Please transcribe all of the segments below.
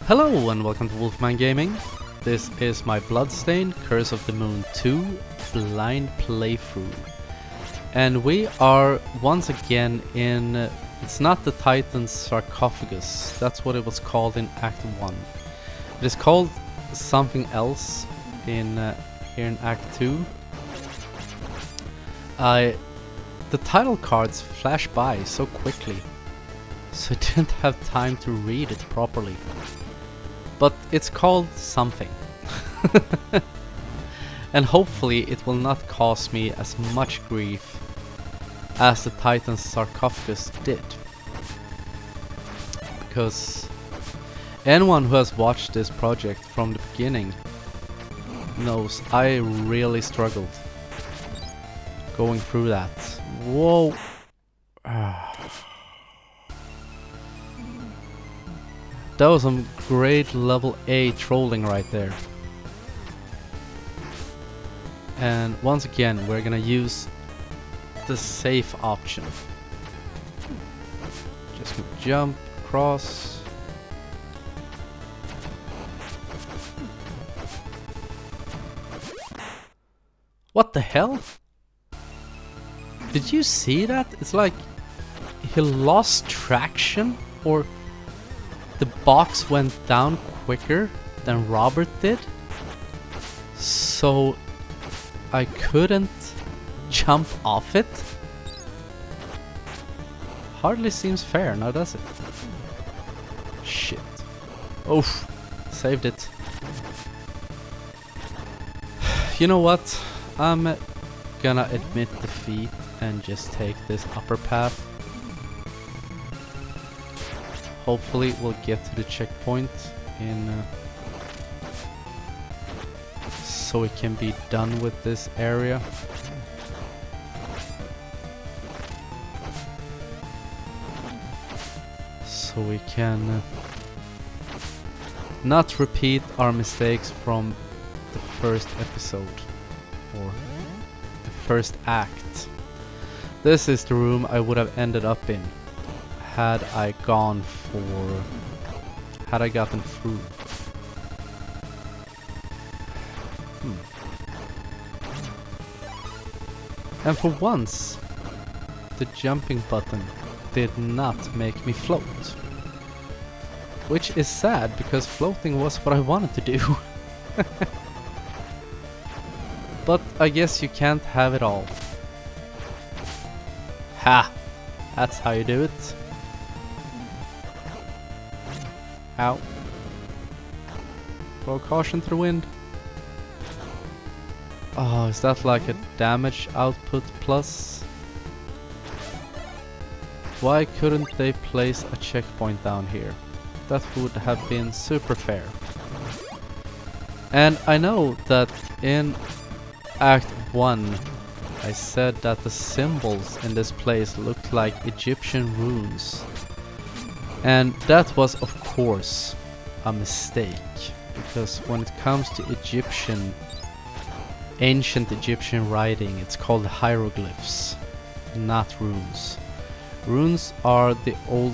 Hello and welcome to Wolfman Gaming. This is my Bloodstained Curse of the Moon 2 blind playthrough. And we are once again in... it's not the Titan's sarcophagus, that's what it was called in Act 1. It is called something else in here in Act 2. The title cards flash by so quickly, so I didn't have time to read it properly. But it's called something. And hopefully it will not cause me as much grief as the Titan's sarcophagus did. Because anyone who has watched this project from the beginning knows I really struggled going through that. Whoa. That was some great level A trolling right there. And once again, we're gonna use the safe option. Just gonna jump across. What the hell? Did you see that? It's like he lost traction, or the box went down quicker than Robert did, so I couldn't jump off it. Hardly seems fair, now does it? Shit. Oof, saved it. You know what? I'm gonna admit defeat and just take this upper path. Hopefully we'll get to the checkpoint in so we can be done with this area. So we can not repeat our mistakes from the first episode or the first act. This is the room I would have ended up in had I gotten through. And for once, the jumping button did not make me float. Which is sad, because floating was what I wanted to do. But I guess you can't have it all. Ha! That's how you do it. Ow. Throw caution to the wind. Oh, is that like a damage output plus? Why couldn't they place a checkpoint down here? That would have been super fair. And I know that in Act 1 I said that the symbols in this place looked like Egyptian runes. And that was of course a mistake, because when it comes to ancient Egyptian writing, it's called hieroglyphs, not runes. Runes are the old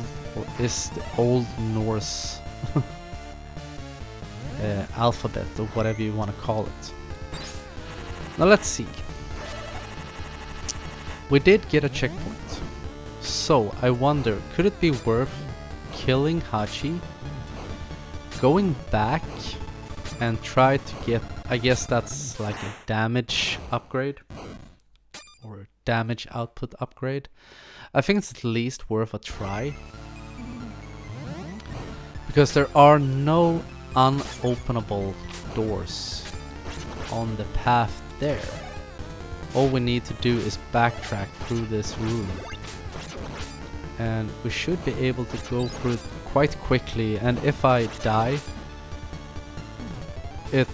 Norse alphabet, or whatever you want to call it. Now let's see. We did get a checkpoint. So I wonder, could it be worth killing Hachi, going back and try to get, I guess that's like a damage upgrade or a damage output upgrade. I think it's at least worth a try, because there are no unopenable doors on the path there. All we need to do is backtrack through this room, and we should be able to go through it quite quickly. And if I die, it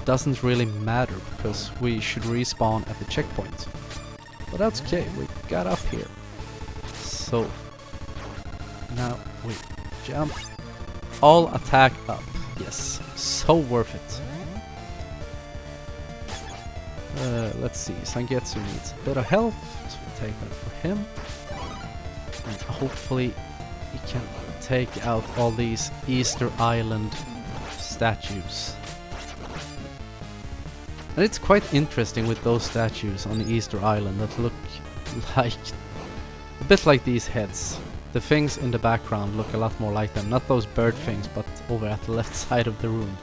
doesn't really matter, because we should respawn at the checkpoint. But that's okay, we got up here. So now we jump. All attack up. Yes, so worth it. Let's see, Sangetsu needs a bit of health, so we take that for him. And hopefully he can take out all these Easter Island statues. And it's quite interesting with those statues on the Easter Island that look like a bit like these heads. The things in the background look a lot more like them, not those bird things, but over at the left side of the room.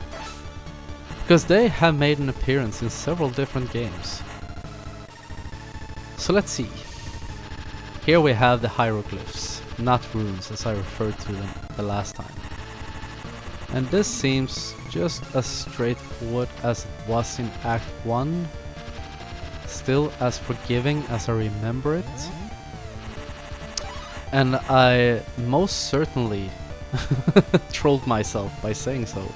Because they have made an appearance in several different games. So let's see. Here we have the hieroglyphs, not runes as I referred to them the last time. And this seems just as straightforward as it was in Act 1. Still as forgiving as I remember it. And I most certainly trolled myself by saying so.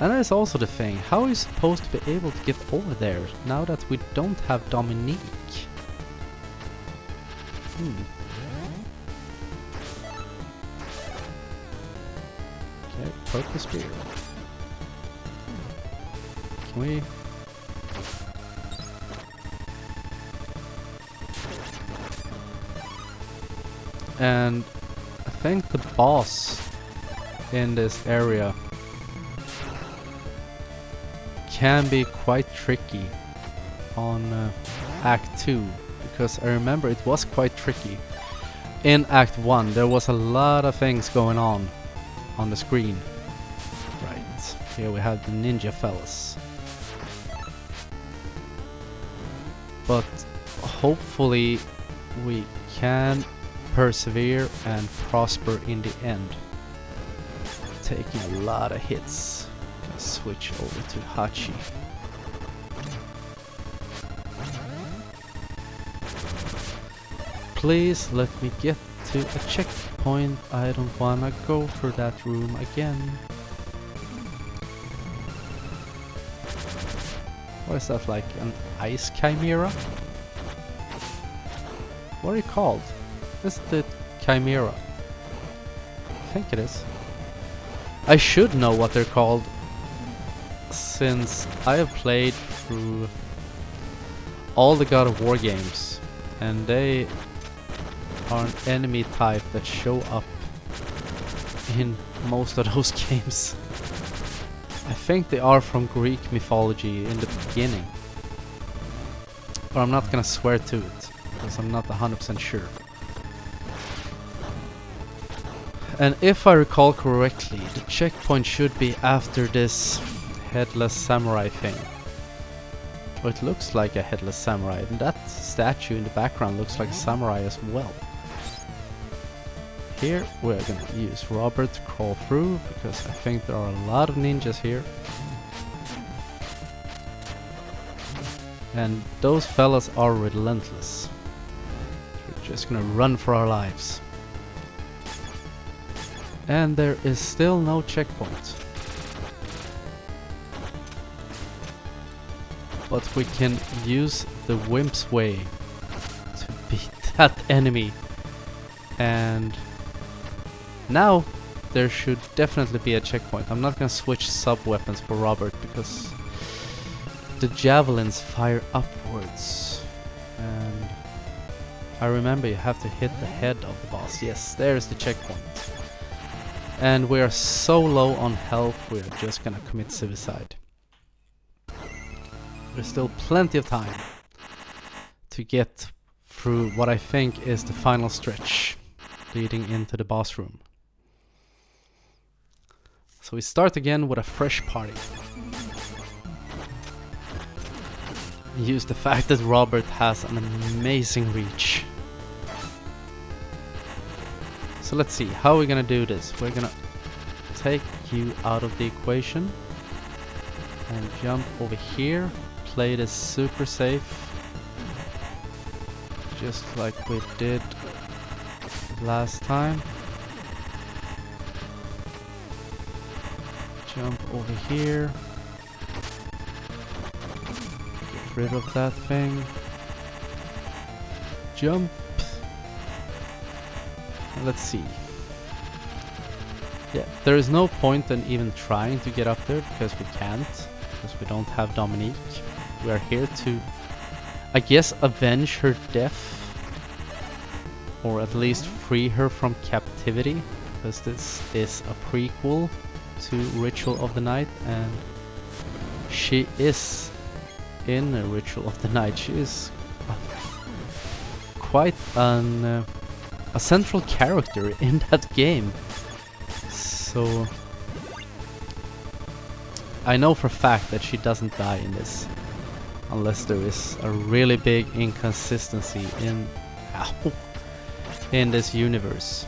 And that is also the thing, how are you supposed to be able to get over there now that we don't have Dominique? Okay, purple spear. Can we... And I think the boss in this area can be quite tricky on Act 2, because I remember it was quite tricky. In Act 1 there was a lot of things going on the screen. Right, here we have the ninja fellas. But hopefully we can persevere and prosper in the end. Taking a lot of hits. Can switch over to Hachi. Please let me get to a checkpoint. I don't wanna go for that room again. What is that, like an ice chimera? What are you called? Is the chimera? I think it is. I should know what they're called, since I have played through all the God of War games, and they are an enemy type that show up in most of those games. I think they are from Greek mythology in the beginning, but I'm not gonna swear to it because I'm not 100% sure. And if I recall correctly, the checkpoint should be after this headless samurai thing. Or it looks like a headless samurai, and that statue in the background looks like a samurai as well. Here we're gonna use Robert to crawl through, because I think there are a lot of ninjas here. And those fellas are relentless. We're just gonna run for our lives. And there is still no checkpoint. But we can use the Wimp's Way to beat that enemy. And now there should definitely be a checkpoint. I'm not gonna switch sub-weapons for Robert because the javelins fire upwards. And I remember you have to hit the head of the boss. Yes, there's the checkpoint. And we are so low on health, we're just gonna commit suicide. There's still plenty of time to get through what I think is the final stretch leading into the boss room. So we start again with a fresh party. Use the fact that Robert has an amazing reach. So let's see, how are we gonna do this? We're gonna take you out of the equation and jump over here. Play this super safe, just like we did last time. Jump over here. Get rid of that thing. Jump. Let's see. Yeah, there is no point in even trying to get up there because we can't, because we don't have Dominique. We are here to, I guess, avenge her death, or at least free her from captivity, because this is a prequel to Ritual of the Night, and she is in a Ritual of the Night. She is quite a central character in that game. So I know for a fact that she doesn't die in this, unless there is a really big inconsistency in this universe.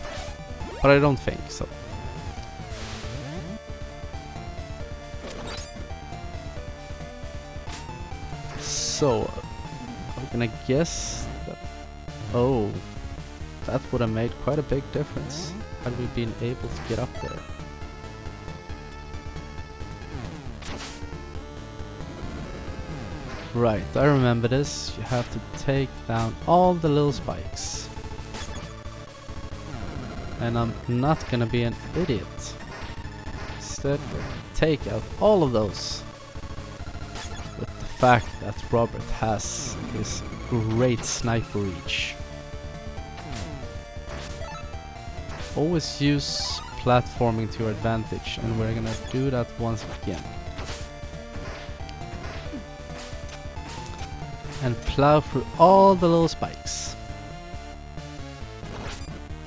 But I don't think so. So I'm gonna guess that, oh, that would have made quite a big difference had we been able to get up there. Right, I remember this. You have to take down all the little spikes. And I'm not gonna be an idiot. Instead, we're gonna take out all of those. With the fact that Robert has his great sniper reach. Always use platforming to your advantage, and we're gonna do that once again. And plow through all the little spikes.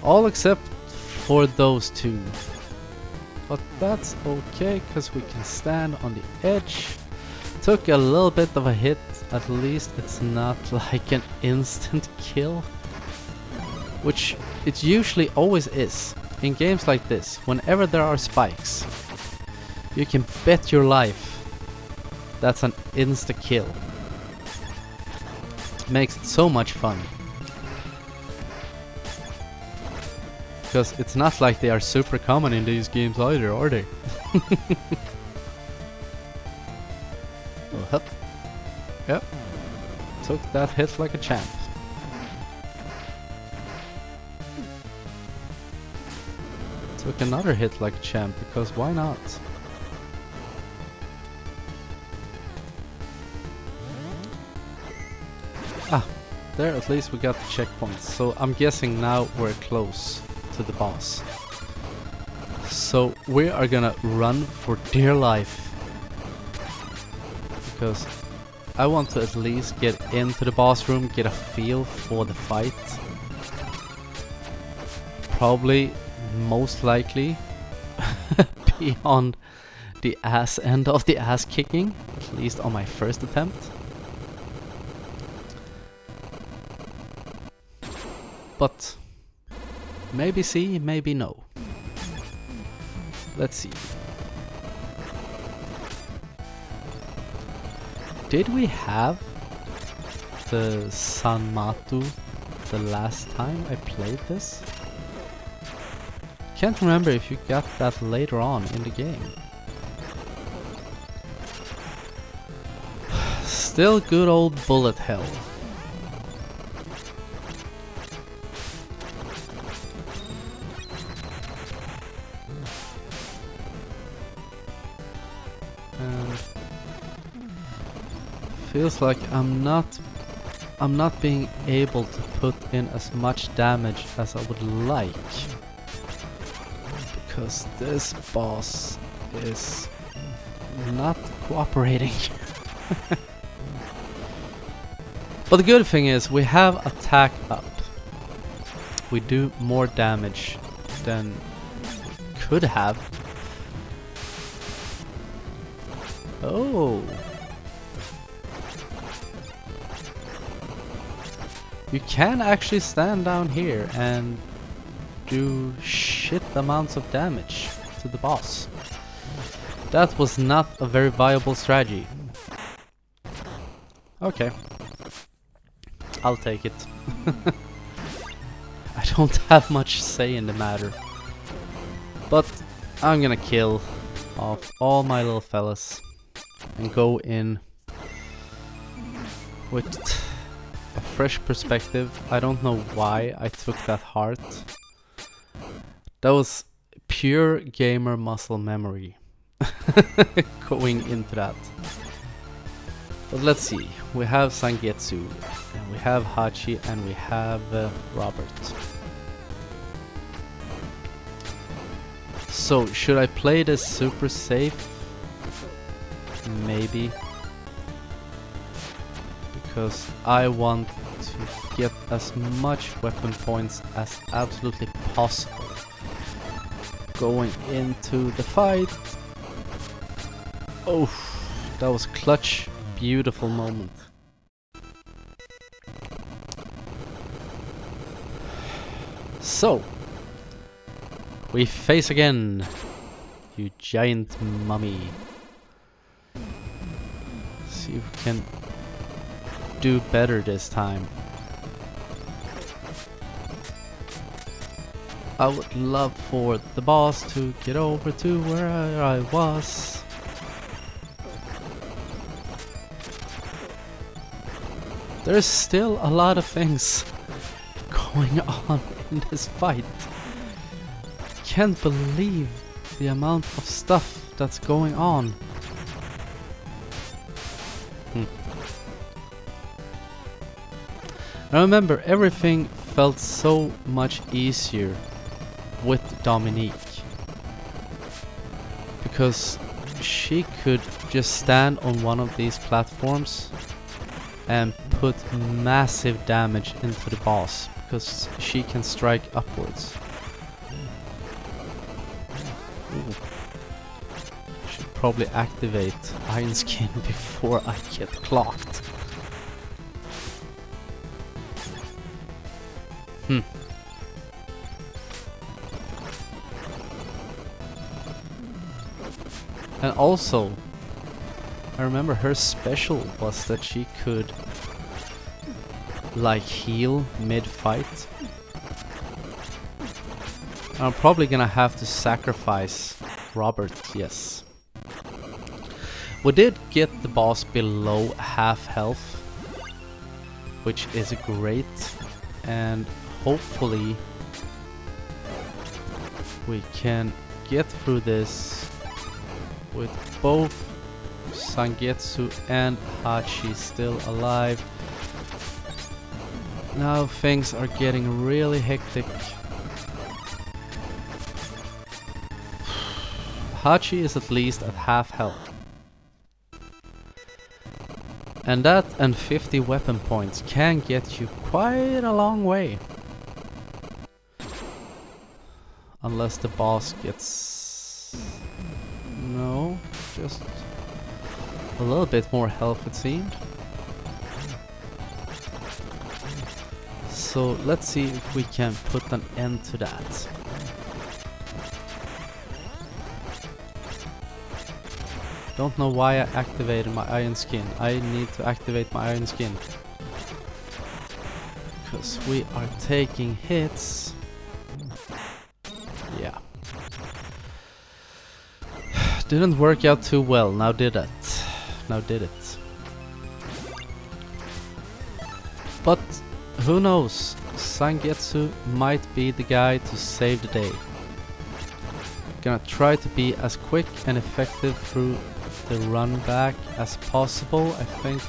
All except for those two. But that's okay, because we can stand on the edge. Took a little bit of a hit, at least it's not like an instant kill. Which it usually always is. In games like this, whenever there are spikes, you can bet your life that's an insta-kill. Makes it so much fun. Because it's not like they are super common in these games either, are they? Oh, yep. Took that hit like a champ. Took another hit like a champ, because why not? Ah, there at least we got the checkpoints. So I'm guessing now we're close to the boss. So we are gonna run for dear life. Because I want to at least get into the boss room, get a feel for the fight. Probably, most likely, be on the ass end of the ass kicking, at least on my first attempt. But maybe see, maybe no. Let's see. Did we have the Sanmatu the last time I played this? Can't remember if you got that later on in the game. Still good old bullet hell. Feels like I'm not being able to put in as much damage as I would like, because this boss is not cooperating. But the good thing is we have attack up. We do more damage than we could have. Oh. You can actually stand down here and do shit amounts of damage to the boss. That was not a very viable strategy. Okay. I'll take it. I don't have much say in the matter. But I'm gonna kill off all my little fellas and go in with a fresh perspective. I don't know why I took that heart. That was pure gamer muscle memory going into that. But let's see. We have Sangetsu, and we have Hachi, and we have Robert. So, should I play this super safe? Maybe. Because I want to get as much weapon points as absolutely possible going into the fight. Oh, that was clutch. Beautiful moment. So, we face again, you giant mummy. See if we can do better this time. I would love for the boss to get over to where I was. There's still a lot of things going on in this fight. Can't believe the amount of stuff that's going on. I remember everything felt so much easier with Dominique, because she could just stand on one of these platforms and put massive damage into the boss, because she can strike upwards. Ooh. Should probably activate Iron Skin before I get clocked. And also, I remember her special was that she could like heal mid-fight. I'm probably gonna have to sacrifice Robert, yes. We did get the boss below half health, which is great, and hopefully we can get through this with both Sangetsu and Hachi still alive. Now things are getting really hectic. Hachi is at least at half health. And that and 50 weapon points can get you quite a long way. Unless the boss gets... no, just a little bit more health it seemed. So let's see if we can put an end to that. Don't know why I activated my Iron Skin. I need to activate my Iron Skin. Because we are taking hits. Yeah. Didn't work out too well, now did it. Now did it. But who knows? Sangetsu might be the guy to save the day. Gonna try to be as quick and effective through the run back as possible. I think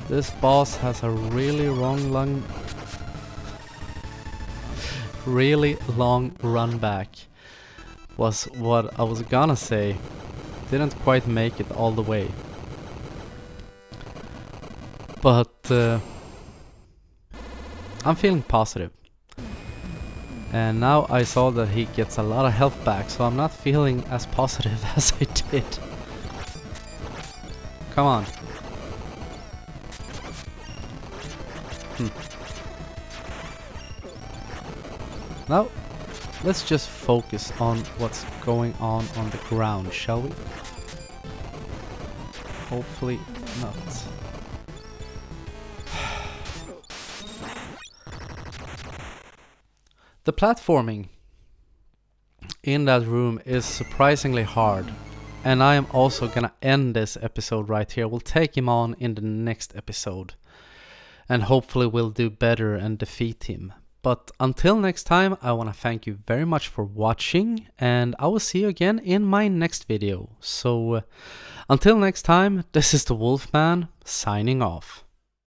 this boss has a really long run back. Was what I was gonna say. Didn't quite make it all the way. But I'm feeling positive. And now I saw that he gets a lot of health back, so I'm not feeling as positive as I did. Come on. Now, let's just focus on what's going on the ground, shall we? Hopefully not. The platforming in that room is surprisingly hard. And I am also gonna end this episode right here. We'll take him on in the next episode. And hopefully we'll do better and defeat him. But until next time, I want to thank you very much for watching. And I will see you again in my next video. So until next time, this is the Wolfman signing off.